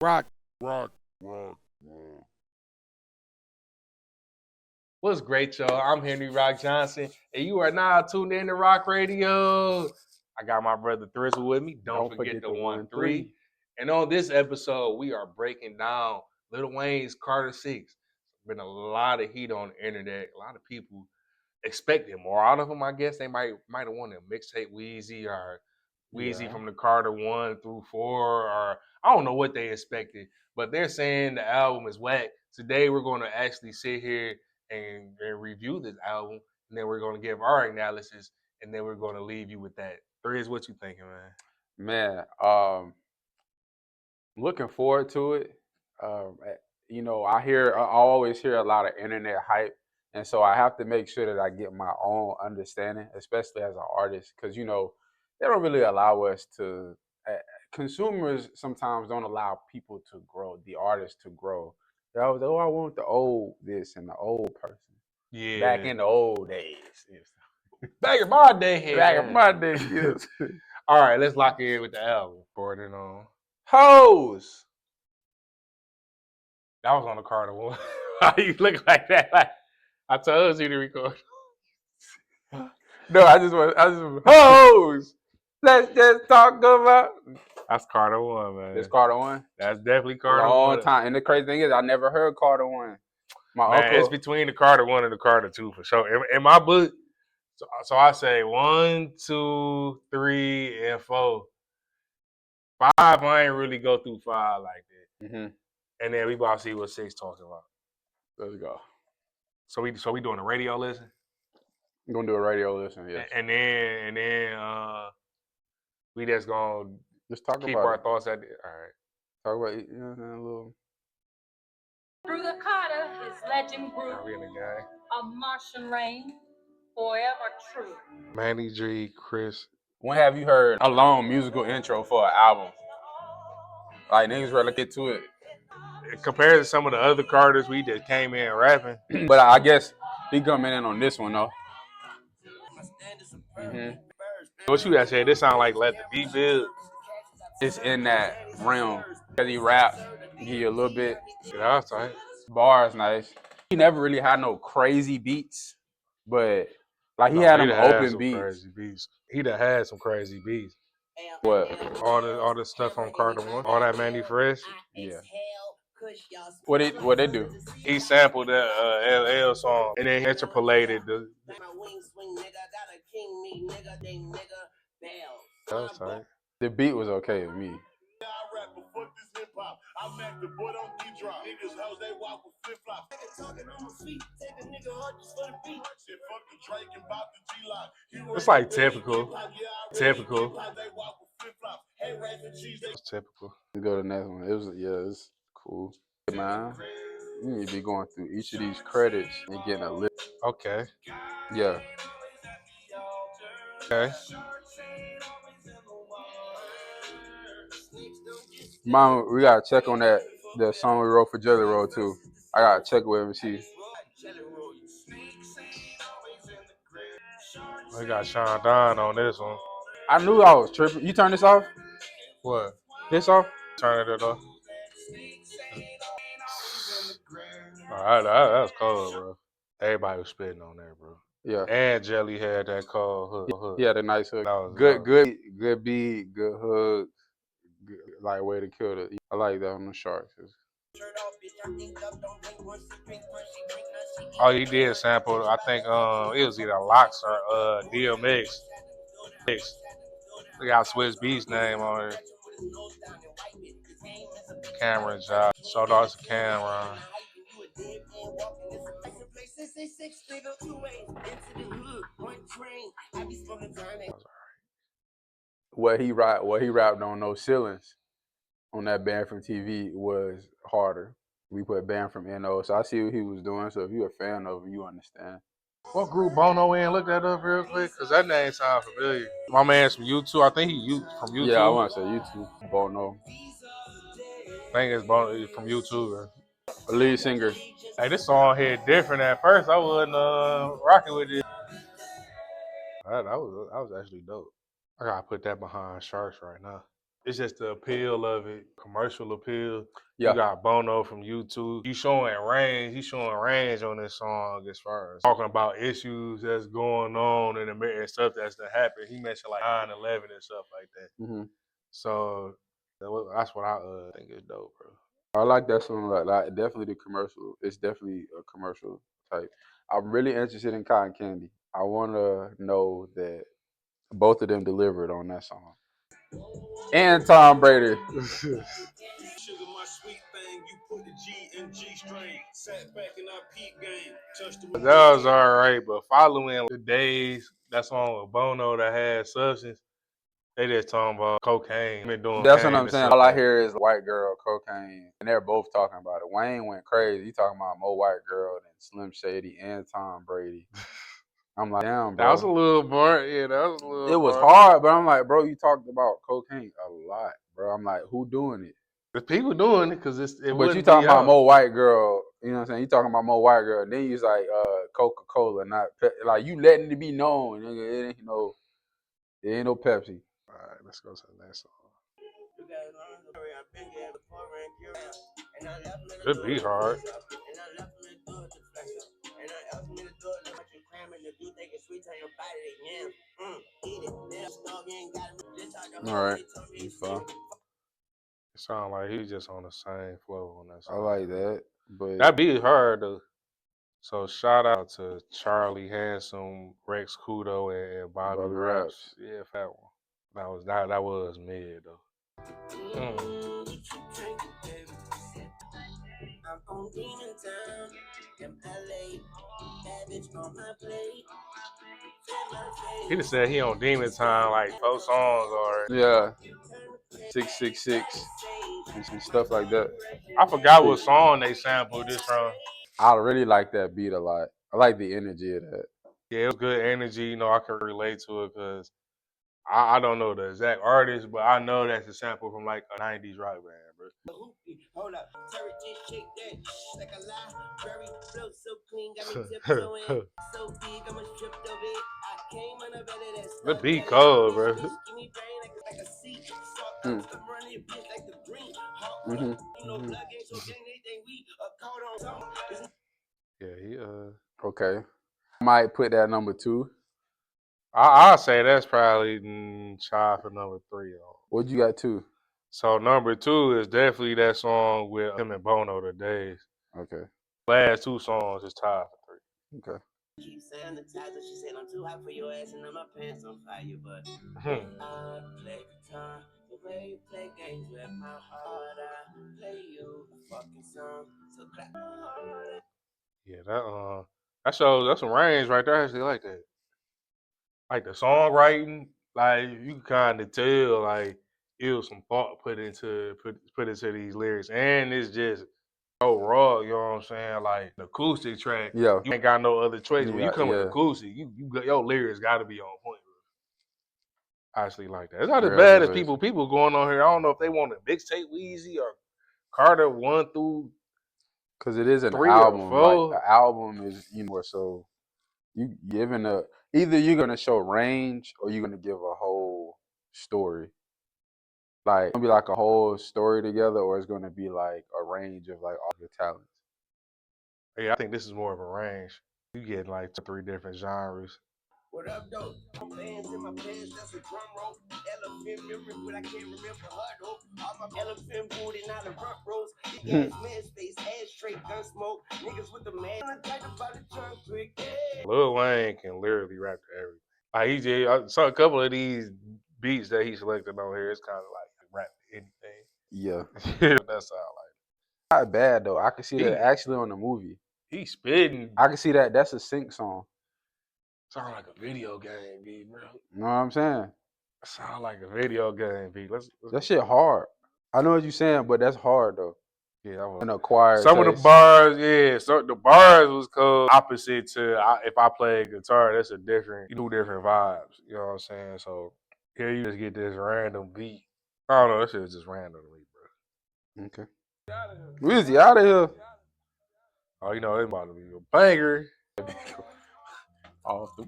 Rock, rock, rock, rock. What's great, y'all? I'm Henry Rock Johnson, and you are now tuned in to Rock Radio. I got my brother Thrizzle with me. Don't forget the 1-3. And on this episode, we are breaking down Lil Wayne's Carter 6. Been a lot of heat on the internet. A lot of people expecting more out of him. I guess they might have wanted a mixtape Wheezy or Wheezy from the Carter 1 through 4, or I don't know what they expected, but they're saying the album is whack. Today we're going to actually sit here and review this album, and then we're going to give our analysis, and then we're going to leave you with that. Threes, what you thinking, man? Man, looking forward to it. I always hear a lot of internet hype, and so I have to make sure that I get my own understanding, especially as an artist, because they don't really allow us to. Consumers sometimes don't allow people to grow, the artist to grow. They always, I want the old this and the old person. Yeah. Back in the old days. Back in my day. Back in my days. Yes. All right, let's lock in with the album. Boarding on. Hoes. That was on the Carter 1. Why you look like that? Like, I told you to record. No, I just want hoes. Let's just talk about. That's Carter 1, man. It's Carter 1. That's definitely Carter 1. Long time. And the crazy thing is, I never heard Carter 1. My uncle. It's between the Carter 1 and the Carter 2 for sure. In my book, so I say 1, 2, 3, and 4. 5, I ain't really go through 5 like that. Mm-hmm. And then we about to see what 6 talking about. Let's go. So we doing a radio listen? I'm gonna do a radio listen, yes. And then we just gonna keep our thoughts at the all right. Talk about a little. Through the Carter, his legend grew. A Martian rain, forever true. Manny G, Chris. When have you heard a long musical intro for an album? Like niggas really get to it. Compared to some of the other Carters, we just came in rapping. But I guess he coming in on this one though. Mm-hmm. What you guys said? This sound like Let the Beat Build. It's in that realm because he rap, give you a little bit. Yeah, that's right. Bars nice. He never really had no crazy beats, but like he had them open beats. Crazy beats. He done had some crazy beats. What? All the stuff on Carter 1, all that Manny Fresh. Yeah. What they do? He sampled that LL song and then interpolated the. That's right. The beat was okay with me. It's like typical. It's typical. Go to the next one. It's cool. Man, you need to be going through each of these credits and getting a list. Okay. Yeah. Okay. Mom, we gotta check on the song we wrote for Jelly Roll too. I gotta check with him and see. We got Sean Don on this one. I knew I was tripping. You turn this off? What? This off? Turn it off. Alright, that was cold, bro. Everybody was spitting on there, bro. Yeah. And Jelly had that cold hook. He had a nice hook. Good beat, good hook. Good, like way to kill it. I like that on the Sharks. Oh, he did sample. I think it was either Locks or DMX. We got Swiss Beats name on it. Camera job. Showed off the camera. What he rapped on No Ceilings on that Band from TV was harder. We put Band from NO, so I see what he was doing. So if you're a fan of him, you understand. What group Bono in? Look that up real quick, cause that name sounds familiar. My man's from YouTube. I think he from YouTube. Yeah, I want to say YouTube. Bono. I think it's Bono from YouTube. A lead singer. Hey, this song hit different at first. I wasn't rocking with it. That was actually dope. I gotta put that behind Sharks right now. It's just the appeal of it, commercial appeal. Yeah. You got Bono from YouTube. He's showing range on this song as far as talking about issues that's going on in America and stuff that's to happen. He mentioned like 9/11 and stuff like that. Mm-hmm. So that's what I think is dope, bro. I like that song. Like definitely the commercial. It's definitely a commercial type. I'm really interested in Cotton Candy. I want to know that both of them delivered on that song. And Tom Brady. That was all right, but following the days, that song with Bono that had substance, they just talking about cocaine. Been doing That's what cocaine I'm and saying. stuff All I like hear is white girl, cocaine, and they're both talking about it. Wayne went crazy. He talking about more white girl than Slim Shady and Tom Brady. I'm like, damn, bro. That was a little bar. Yeah, that was a little. It was hard, but I'm like, bro, you talked about cocaine a lot, bro. I'm like, who doing it? The people doing it because it But wouldn't you be talking about out. more white girl, you know what I'm saying? You talking about more white girl. Then you was like Coca-Cola, not like you letting it be known, nigga. It ain't no Pepsi. All right, let's go to the next song. Could be hard. All right, it's fine. It sound like he's just on the same flow on that I song. like that, but That beat hard though. So shout out to Charlie Handsome, Rex Kudo, and Bobby Bobby Raps. Raps. Yeah, fat one. That was mid though. I'm on Demon Town in LA. He just said he on Demon Time like 4 songs already. Yeah, 666 and stuff like that. I forgot what song they sampled this from. I really like that beat a lot. I like the energy of that. Yeah, it was good energy. You know, I can relate to it because I don't know the exact artist, but I know that's a sample from like a 90s rock band, bro. Hold up. The beat cold, bro. Mm-hmm. Yeah, he Okay. I might put that number 2. I'll say that's probably tied for number 3 on. What you got 2? So number 2 is definitely that song with him and Bono, The Days. Okay. Last 2 songs is tied for 3. Okay. Keep sanitizer. She said I'm too hot for your ass and now my pants on fire, but I play guitar the way you play games with my heart. I play you a fucking song, so clap. Yeah, that shows that's some range right there. I actually like that. Like the songwriting, like you can kind of tell like it was some thought put into these lyrics, and it's just so raw. You know what I'm saying? Like the acoustic track, Yeah. you ain't got no other choice. When you come with Yeah. acoustic, your lyrics got to be on point. I actually like that. It's not as bad as people going on here. I don't know if they want a mixtape Weezy or Carter 1 through. Because it is an 3 album. or 4. Like an album is, so you giving either you're gonna show range or you're gonna give a whole story. Like it's gonna be like a whole story together, or it's gonna be like a range of like all your talents. Yeah, I think this is more of a range. You get like 3 different genres. What up, though? Bands in my pants, that's a drum roll. Elephant memory, but I can't remember her though. All my elephant booty, not a front rows. Big ass man's face, ashtray, gun smoke. Niggas with the man, I'm tight about the trunk quick. Lil Wayne can literally rap to everything. Like he did, I saw a couple of these beats that he selected on here. It's kind of like rap to anything. Yeah. That's how I like. Not bad though. I can see that actually on the movie. He spitting. I can see that. That's a sync song. Sound like a video game beat, bro. You know what I'm saying? Sound like a video game beat. That shit hard. I know what you're saying, but that's hard though. Yeah, that was an acquired some of the bars. Yeah, so the bars was called opposite to if I play guitar. That's a different, 2 different vibes. You know what I'm saying? So here you just get this random beat. I don't know. That shit is just random to me, bro. Okay. Weezy out of here. Oh, you know it's about to be a banger. Off the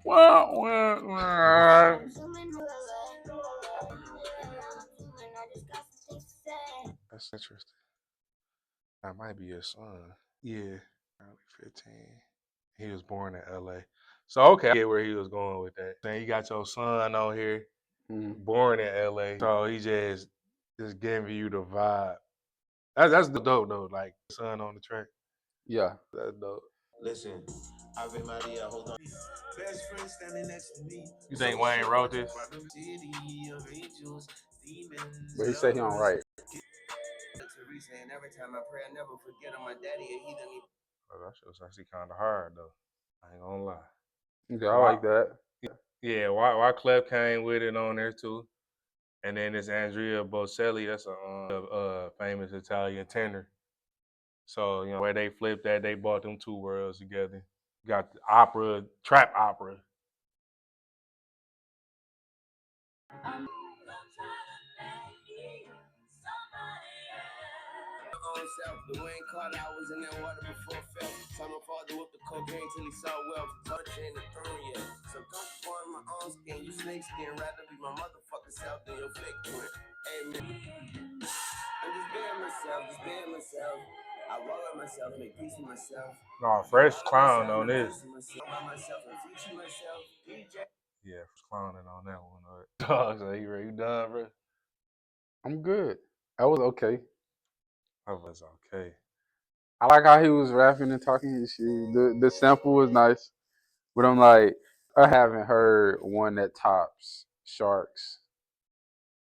That's interesting. That might be his son. Yeah, probably 15. He was born in LA. So okay, I get where he was going with that. Then you got your son on here, born in LA. So he just giving you the vibe. That's dope though. Like son on the track. Yeah. That's dope. Listen, Ave Maria, hold on. Best friend standing next to me. You think Wayne wrote this? City of angels, demons. But he said he don't write. Teresa, and every time I pray, I never forget on my daddy. He done even. Oh, that shit's actually kind of hard though. I ain't gonna lie. Okay, I like that. Yeah, why Clef came with it on there too. And then this Andrea Bocelli, that's a famous Italian tenor. So, you know, where they flipped that, they brought them two worlds together. Got the opera, trap opera. The Wayne Carter, I was in that water before I fell. Saw my father with the cocaine till he saw wealth. Touch in the throne, yeah. So comfortable in my own skin. You snake skin, rather be my motherfucking self than your fake twin. Amen. I'm just being myself, I roll with myself, make peace with myself. No, Fresh clown on this. Yeah, Fresh clowning on that one. Dog, so you done, bro? I'm good. That was okay. That was okay. I like how he was rapping and talking his shit. The sample was nice. But I'm like, I haven't heard one that tops Sharks.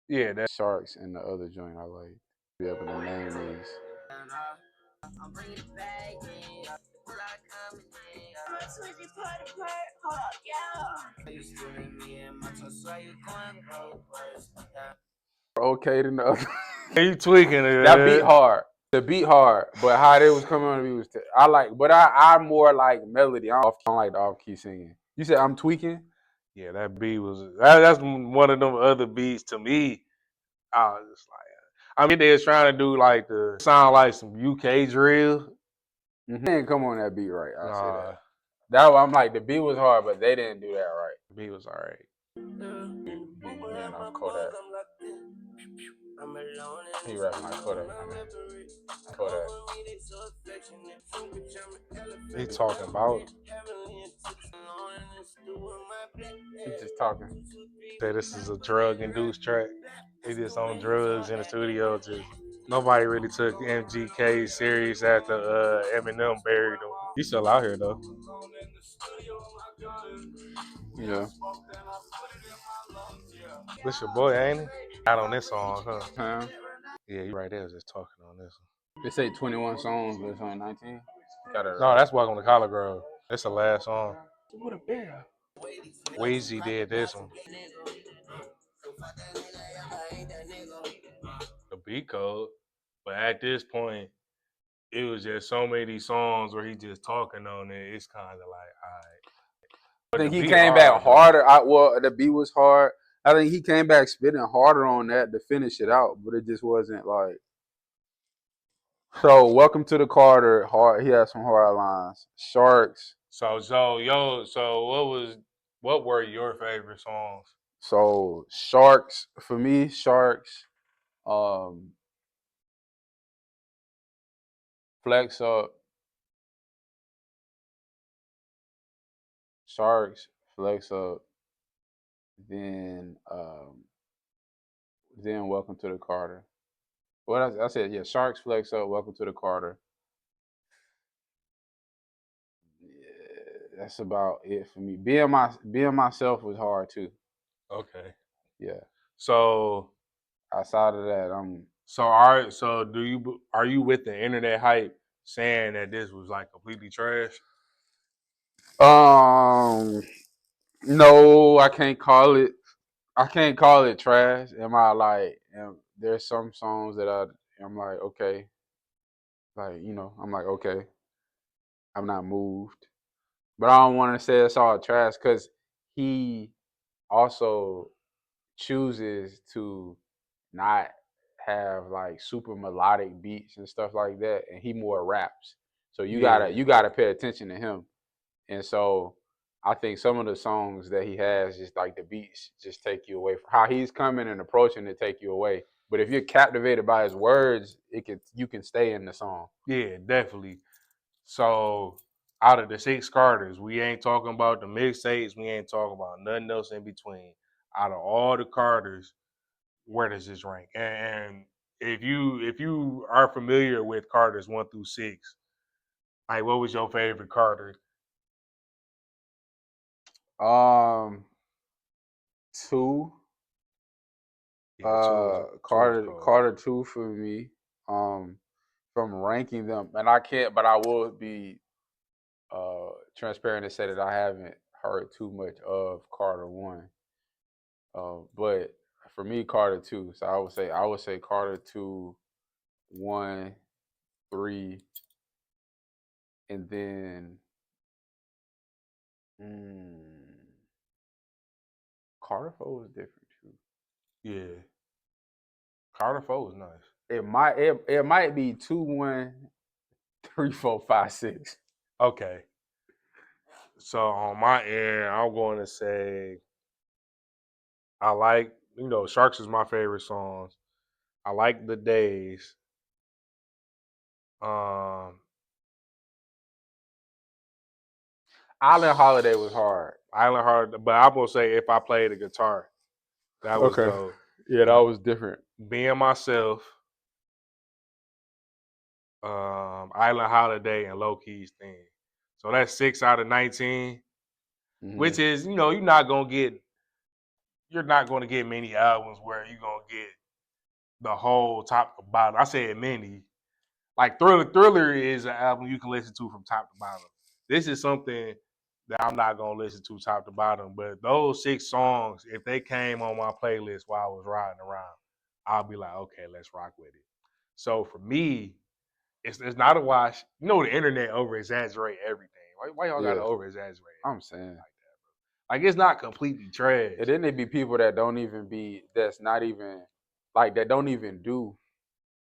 Yeah, that Sharks and the other joint I like. Be able to name these. I'm bringing it back, yeah. Okay than the other. you tweaking it. That beat hard. The beat hard, but how they was coming on me was I like, but I more like melody. I don't like the off key singing. You said I'm tweaking? Yeah, that beat was that's one of them other beats to me. I was just like, I mean, they was trying to do like the sound like some UK drill. They didn't come on that beat right. I say Nah, that. That I'm like the beat was hard, but they didn't do that right. the beat was alright. Man, I'm Kodak. He rapping like Kodak. Kodak. He talking about. He's just talking. Say this is a drug-induced track. He just on drugs in the studio. Just nobody really took MGK serious after Eminem buried him. He's still out here though. Yeah. This your boy, ain't he? Out on this song, huh? Huh? Yeah, you right there. Just talking on this one. They say 21 songs, but it's only 19. Got it No, right. that's Welcome to Collard Grove. That's the last song. What a bear. Weezy did this one. The beat code. But at this point, it was just so many songs where he just talking on it. It's kind of like, all right. I think he came back harder. Well, the beat was hard. I think he came back spitting harder on that to finish it out, but it just wasn't like. So, Welcome to the Carter. Hard. He had some hard lines. Sharks. So what were your favorite songs? So Sharks for me. Sharks. Flex Up. Sharks. Flex Up. Then Welcome to the Carter. What I said, yeah, Sharks, Flex Up, Welcome to the Carter. Yeah, that's about it for me. Being myself was hard too. Okay. Yeah. So outside of that, are you with the internet hype saying that this was like completely trash? No, I can't call it. I can't call it trash. There's some songs that I'm like, okay. Like, I'm like, okay. I'm not moved. But I don't want to say it's all trash because he also chooses to not have like super melodic beats and stuff like that, and he more raps. So you gotta pay attention to him. And so I think some of the songs that he has, just like the beats, just take you away from how he's coming and approaching to take you away. But if you're captivated by his words, you can stay in the song. Yeah, definitely. So out of the 6 Carters, we ain't talking about the mixtapes. We ain't talking about nothing else in between. Out of all the Carters, where does this rank? And if you are familiar with Carters 1 through 6, like what was your favorite Carter? 2. Yeah, 2 is cold. Carter 2 for me. From ranking them, and I can't, but I will be transparent and say that I haven't heard too much of Carter 1. But for me, Carter 2. So I would say Carter 2, 1, 3, and then Carter 4 was different too. Yeah. Carter 4 was nice. It might be 2, 1, 3, 4, 5, 6. Okay. So on my end, I'm going to say I like, Sharks is my favorite songs. I like The Days. Island Holiday was hard. Island Hard, but I'm gonna say if I played the guitar, that was dope. Yeah, that was different. Being Myself, Island Holiday, and Low Key's Thing. So that's 6 out of 19, which is, you're not gonna get many albums where you're gonna get the whole top to bottom. I said many. Like Thriller is an album you can listen to from top to bottom. This is something that I'm not gonna listen to top to bottom. But those 6 songs, if they came on my playlist while I was riding around, I'll be like, okay, let's rock with it. So for me, it's not a wash. The internet over exaggerate everything. Why y'all gotta over exaggerate? I'm saying like that, bro. Like it's not completely trash. And then there be people that don't even do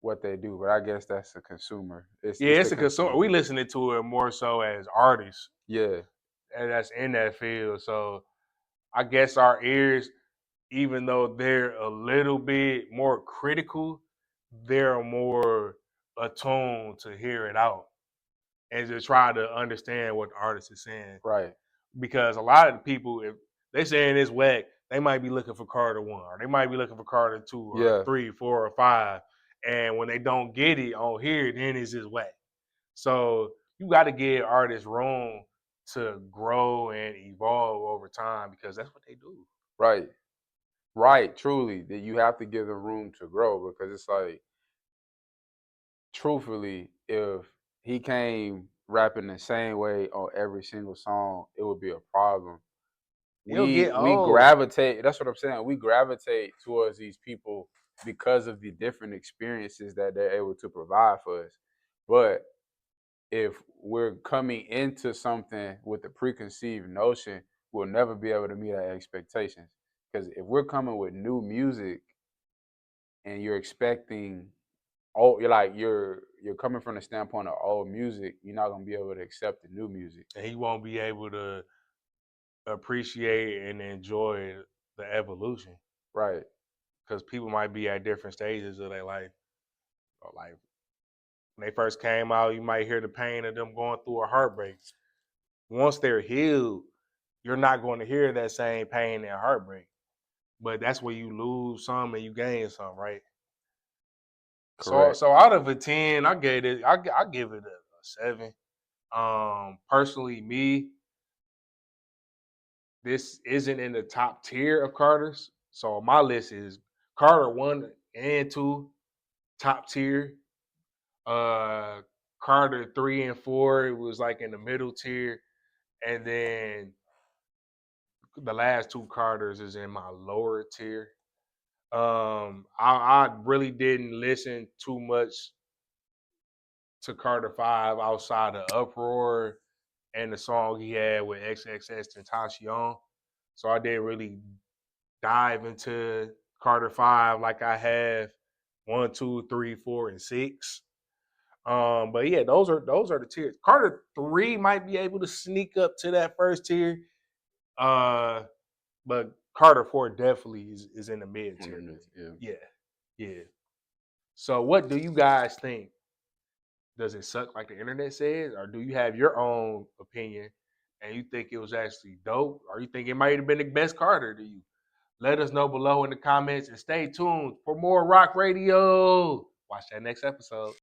what they do, but I guess that's a consumer. It's a consumer. We listening to it more so as artists. Yeah. And that's in that field. So I guess our ears, even though they're a little bit more critical, they're more attuned to hear it out and to try to understand what the artist is saying. Right. Because a lot of the people, if they saying it's whack, they might be looking for Carter 1, or they might be looking for Carter 2, or 3, 4, or 5. And when they don't get it on here, then it's just whack. So you got to give artists room to grow and evolve over time because that's what they do. Right. Truly, that you have to give them room to grow because it's like, truthfully, if he came rapping the same way on every single song, it would be a problem. We gravitate. That's what I'm saying. We gravitate towards these people because of the different experiences that they're able to provide for us. But if we're coming into something with a preconceived notion, we'll never be able to meet our expectations. Because if we're coming with new music and you're expecting, you're coming from the standpoint of old music, you're not gonna be able to accept the new music, and he won't be able to appreciate and enjoy the evolution. Right. Because people might be at different stages of their life. Or like when they first came out, you might hear the pain of them going through a heartbreak. Once they're healed, you're not going to hear that same pain and heartbreak. But that's where you lose some and you gain some, right? Correct. So out of a 10, I give it a 7. Personally, me, this isn't in the top tier of Carters. So my list is Carter 1 and 2, top tier. Carter 3 and 4, it was like in the middle tier. And then the last 2 Carters is in my lower tier. I really didn't listen too much to Carter 5 outside of Uproar and the song he had with XXXTentacion. So I didn't really dive into Carter 5 like I have 1, 2, 3, 4, and 6. But yeah, those are the tiers. Carter 3 might be able to sneak up to that first tier. But Carter 4 definitely is in the mid tier. Yeah. Yeah. So what do you guys think? Does it suck like the internet says, or do you have your own opinion and you think it was actually dope, or you think it might have been the best Carter to you? Let us know below in the comments and stay tuned for more Rock Radio. Watch that next episode.